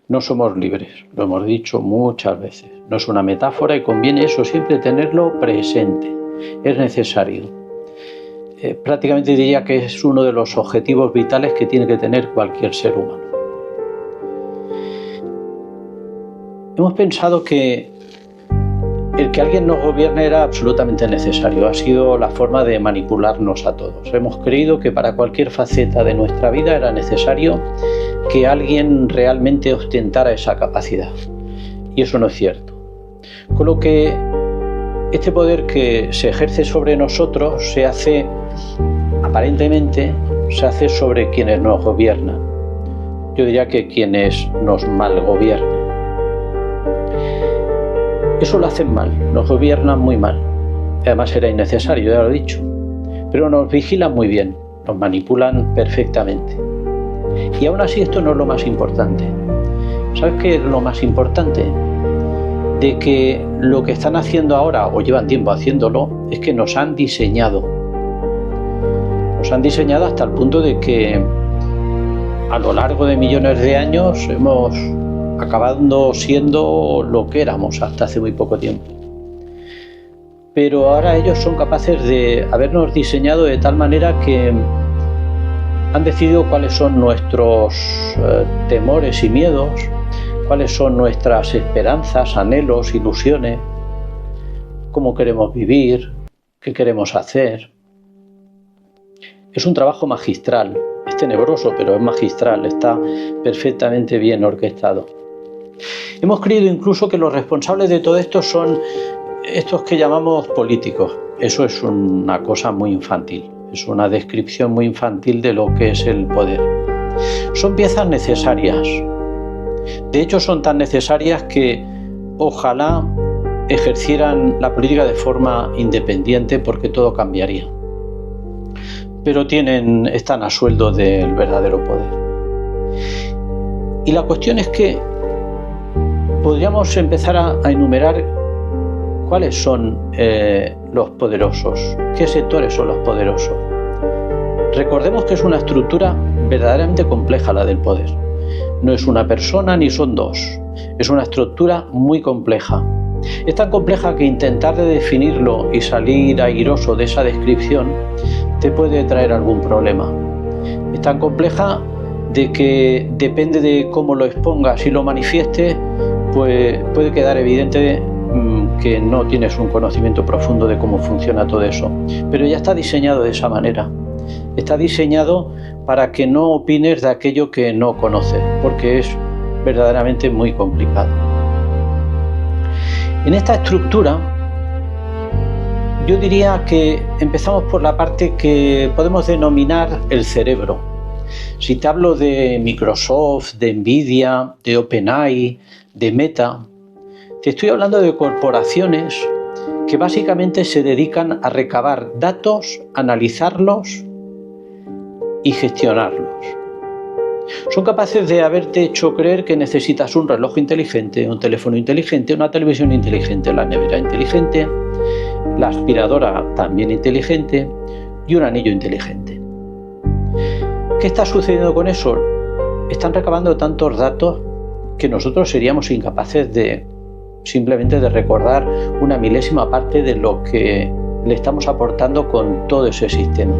No somos libres, lo hemos dicho muchas veces. No es una metáfora y conviene eso siempre tenerlo presente. Es necesario. Prácticamente diría que es uno de los objetivos vitales que tiene que tener cualquier ser humano. Hemos pensado que el que alguien nos gobierne era absolutamente necesario. Ha sido la forma de manipularnos a todos. Hemos creído que para cualquier faceta de nuestra vida era necesario que alguien realmente ostentara esa capacidad. Y eso no es cierto. Con lo que este poder que se ejerce sobre nosotros se hace, aparentemente, se hace sobre quienes nos gobiernan. Yo diría que quienes nos malgobiernan. Eso lo hacen mal, nos gobiernan muy mal. Además era innecesario, ya lo he dicho. Pero nos vigilan muy bien, nos manipulan perfectamente. Y aún así esto no es lo más importante. ¿Sabes qué es lo más importante? De que lo que están haciendo ahora, o llevan tiempo haciéndolo, es que nos han diseñado. Nos han diseñado hasta el punto de que a lo largo de millones de años hemos acabado siendo lo que éramos hasta hace muy poco tiempo. Pero ahora ellos son capaces de habernos diseñado de tal manera que han decidido cuáles son nuestros temores y miedos, cuáles son nuestras esperanzas, anhelos, ilusiones, cómo queremos vivir, qué queremos hacer. Es un trabajo magistral, es tenebroso, pero es magistral, está perfectamente bien orquestado. Hemos creído incluso que los responsables de todo esto son estos que llamamos políticos. Eso es una cosa muy infantil, es una descripción muy infantil de lo que es el poder. Son piezas necesarias. De hecho, son tan necesarias que ojalá ejercieran la política de forma independiente porque todo cambiaría. Pero están a sueldo del verdadero poder. Y la cuestión es que podríamos empezar a enumerar cuáles son los poderosos, qué sectores son los poderosos. Recordemos que es una estructura verdaderamente compleja la del poder. No es una persona ni son dos, es una estructura muy compleja. Es tan compleja que intentar de definirlo y salir airoso de esa descripción te puede traer algún problema. Es tan compleja de que depende de cómo lo expongas y lo manifiestes, pues puede quedar evidente que no tienes un conocimiento profundo de cómo funciona todo eso. Pero ya está diseñado de esa manera. Está diseñado para que no opines de aquello que no conoces, porque es verdaderamente muy complicado. En esta estructura, yo diría que empezamos por la parte que podemos denominar el cerebro. Si te hablo de Microsoft, de Nvidia, de OpenAI, de Meta, te estoy hablando de corporaciones que básicamente se dedican a recabar datos, analizarlos y gestionarlos. Son capaces de haberte hecho creer que necesitas un reloj inteligente, un teléfono inteligente, una televisión inteligente, la nevera inteligente, la aspiradora también inteligente y un anillo inteligente. ¿Qué está sucediendo con eso? Están recabando tantos datos que nosotros seríamos incapaces de simplemente de recordar una milésima parte de lo que le estamos aportando con todo ese sistema.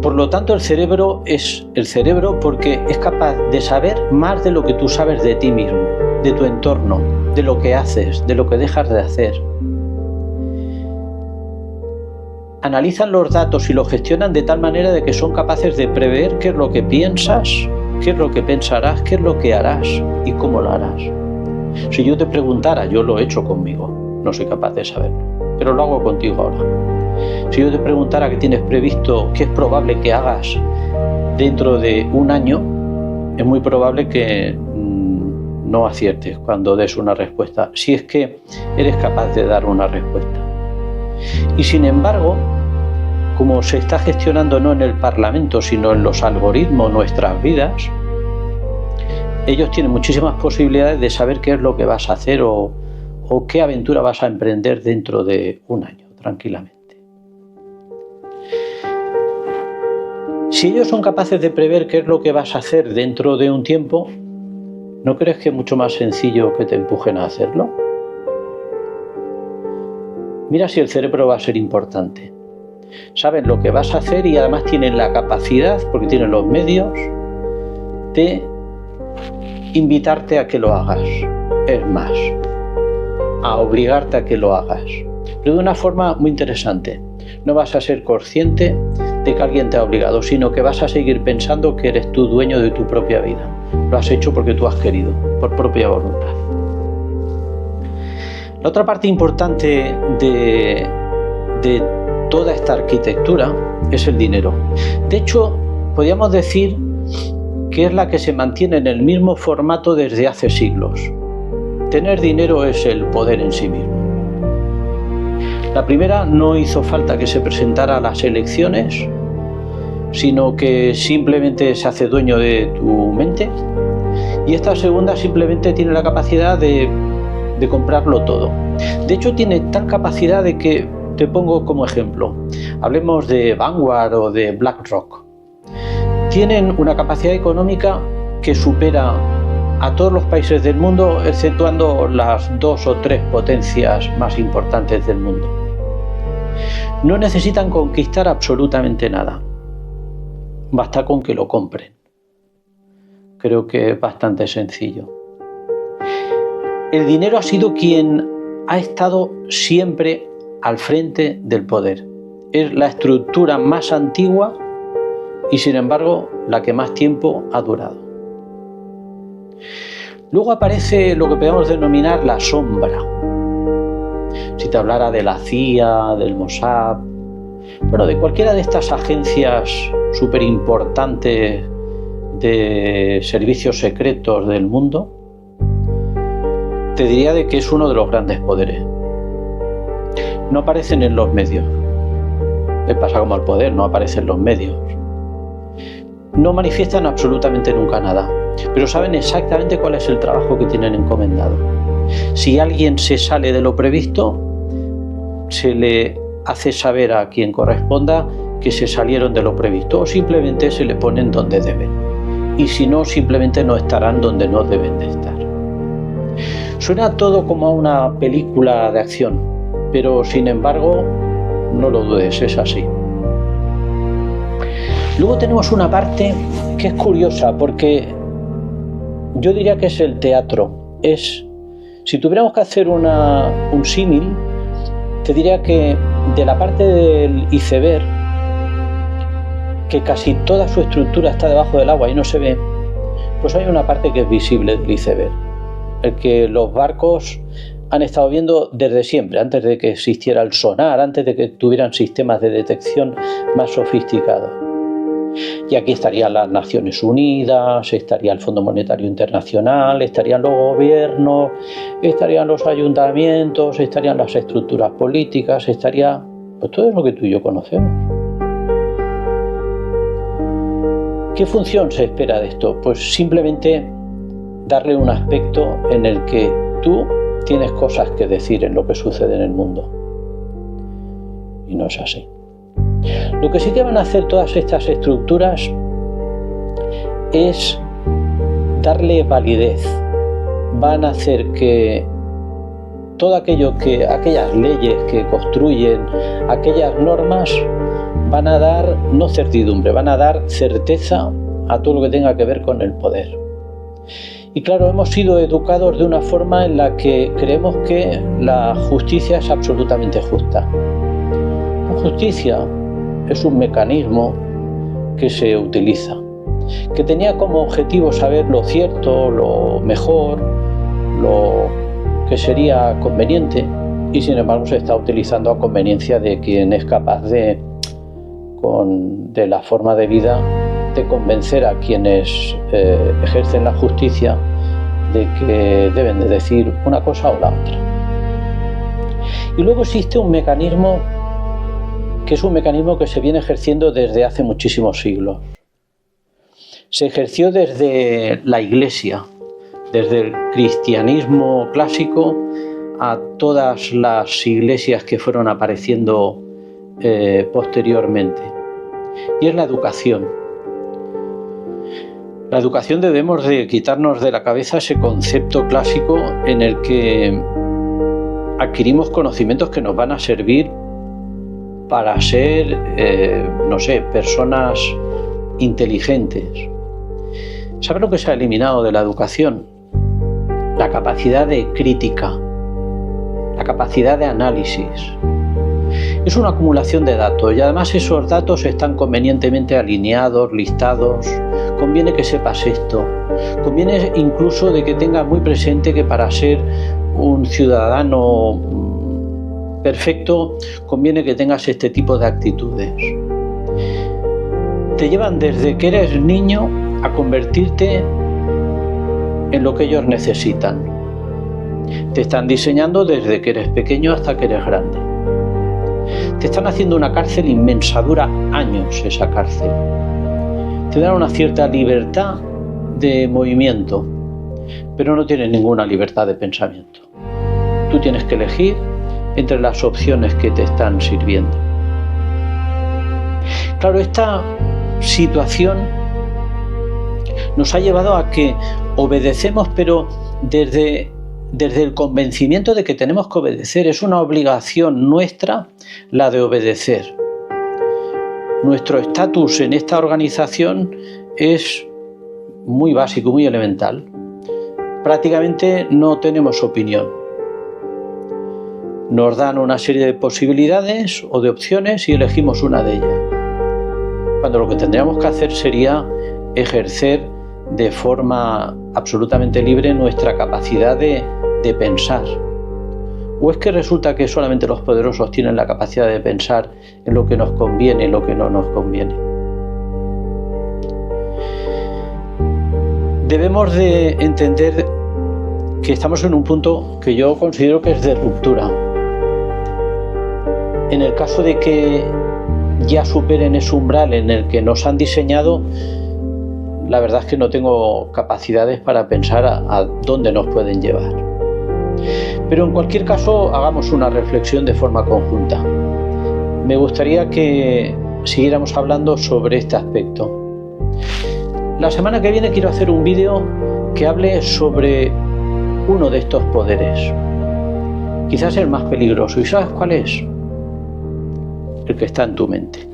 Por lo tanto, el cerebro es el cerebro porque es capaz de saber más de lo que tú sabes de ti mismo, de tu entorno, de lo que haces, de lo que dejas de hacer. Analizan los datos y los gestionan de tal manera de que son capaces de prever qué es lo que piensas, qué es lo que pensarás, qué es lo que harás y cómo lo harás. Si yo te preguntara, yo lo he hecho conmigo, no soy capaz de saberlo, pero lo hago contigo ahora. Si yo te preguntara qué tienes previsto, qué es probable que hagas dentro de un año, es muy probable que no aciertes cuando des una respuesta, si es que eres capaz de dar una respuesta. Y sin embargo, como se está gestionando no en el Parlamento, sino en los algoritmos, nuestras vidas, ellos tienen muchísimas posibilidades de saber qué es lo que vas a hacer o qué aventura vas a emprender dentro de un año, tranquilamente. Si ellos son capaces de prever qué es lo que vas a hacer dentro de un tiempo, ¿no crees que es mucho más sencillo que te empujen a hacerlo? Mira si el cerebro va a ser importante. Saben lo que vas a hacer y además tienen la capacidad, porque tienen los medios, de invitarte a que lo hagas. Es más, a obligarte a que lo hagas. Pero de una forma muy interesante. No vas a ser consciente de que alguien te ha obligado, sino que vas a seguir pensando que eres tú dueño de tu propia vida. Lo has hecho porque tú has querido, por propia voluntad. La otra parte importante de toda esta arquitectura es el dinero. De hecho, podríamos decir que es la que se mantiene en el mismo formato desde hace siglos. Tener dinero es el poder en sí mismo. La primera no hizo falta que se presentara a las elecciones, sino que simplemente se hace dueño de tu mente. Y esta segunda simplemente tiene la capacidad de comprarlo todo. De hecho, tiene tal capacidad de que, te pongo como ejemplo, hablemos de Vanguard o de BlackRock. Tienen una capacidad económica que supera a todos los países del mundo, exceptuando las 2 o 3 potencias más importantes del mundo. No necesitan conquistar absolutamente nada. Basta con que lo compren. Creo que es bastante sencillo. El dinero ha sido quien ha estado siempre al frente del poder. Es la estructura más antigua y, sin embargo, la que más tiempo ha durado. Luego aparece lo que podemos denominar la sombra. Si te hablara de la CIA, del Mossad, bueno, de cualquiera de estas agencias súper importantes de servicios secretos del mundo, te diría de que es uno de los grandes poderes. No aparecen en los medios. Le pasa como al poder, no aparecen en los medios. No manifiestan absolutamente nunca nada, pero saben exactamente cuál es el trabajo que tienen encomendado. Si alguien se sale de lo previsto, se le hace saber a quien corresponda que se salieron de lo previsto, o simplemente se le ponen donde deben. Y si no, simplemente no estarán donde no deben de estar. Suena todo como a una película de acción, pero sin embargo, no lo dudes, es así. Luego tenemos una parte que es curiosa, porque yo diría que es el teatro. Si tuviéramos que hacer un símil, te diría que de la parte del iceberg, que casi toda su estructura está debajo del agua y no se ve, pues hay una parte que es visible del iceberg, el que los barcos han estado viendo desde siempre, antes de que existiera el sonar, antes de que tuvieran sistemas de detección más sofisticados. Y aquí estarían las Naciones Unidas, estaría el Fondo Monetario Internacional, estarían los gobiernos, estarían los ayuntamientos, estarían las estructuras políticas, estaría pues todo lo que tú y yo conocemos. ¿Qué función se espera de esto? Pues simplemente darle un aspecto en el que tú tienes cosas que decir en lo que sucede en el mundo. Y no es así. Lo que sí que van a hacer todas estas estructuras es darle validez. Van a hacer que todo aquellas leyes que construyen, aquellas normas, van a dar no certidumbre, van a dar certeza a todo lo que tenga que ver con el poder. Y claro, hemos sido educados de una forma en la que creemos que la justicia es absolutamente justa. La justicia es un mecanismo que se utiliza, que tenía como objetivo saber lo cierto, lo mejor, lo que sería conveniente, y sin embargo se está utilizando a conveniencia de quien es capaz de la forma de vida, de convencer a quienes ejercen la justicia de que deben de decir una cosa o la otra. Y luego existe un mecanismo que es un mecanismo que se viene ejerciendo desde hace muchísimos siglos. Se ejerció desde la Iglesia, desde el cristianismo clásico a todas las iglesias que fueron apareciendo posteriormente. Y es la educación. La educación debemos de quitarnos de la cabeza ese concepto clásico en el que adquirimos conocimientos que nos van a servir para ser, personas inteligentes. ¿Sabe lo que se ha eliminado de la educación? La capacidad de crítica, la capacidad de análisis. Es una acumulación de datos y además esos datos están convenientemente alineados, listados. Conviene que sepas esto. Conviene incluso de que tengas muy presente que para ser un ciudadano perfecto conviene que tengas este tipo de actitudes. Te llevan desde que eres niño a convertirte en lo que ellos necesitan. Te están diseñando desde que eres pequeño hasta que eres grande. Te están haciendo una cárcel inmensa, dura años esa cárcel. Te dan una cierta libertad de movimiento, pero no tienes ninguna libertad de pensamiento. Tú tienes que elegir entre las opciones que te están sirviendo. Claro, esta situación nos ha llevado a que obedecemos, pero desde el convencimiento de que tenemos que obedecer. Es una obligación nuestra la de obedecer. Nuestro estatus en esta organización es muy básico, muy elemental. Prácticamente no tenemos opinión. Nos dan una serie de posibilidades o de opciones y elegimos una de ellas. Cuando lo que tendríamos que hacer sería ejercer de forma absolutamente libre nuestra capacidad de pensar. ¿O es que resulta que solamente los poderosos tienen la capacidad de pensar en lo que nos conviene y lo que no nos conviene? Debemos de entender que estamos en un punto que yo considero que es de ruptura. En el caso de que ya superen ese umbral en el que nos han diseñado, la verdad es que no tengo capacidades para pensar a dónde nos pueden llevar. Pero en cualquier caso, hagamos una reflexión de forma conjunta. Me gustaría que siguiéramos hablando sobre este aspecto. La semana que viene quiero hacer un vídeo que hable sobre uno de estos poderes. Quizás el más peligroso. ¿Y sabes cuál es? El que está en tu mente.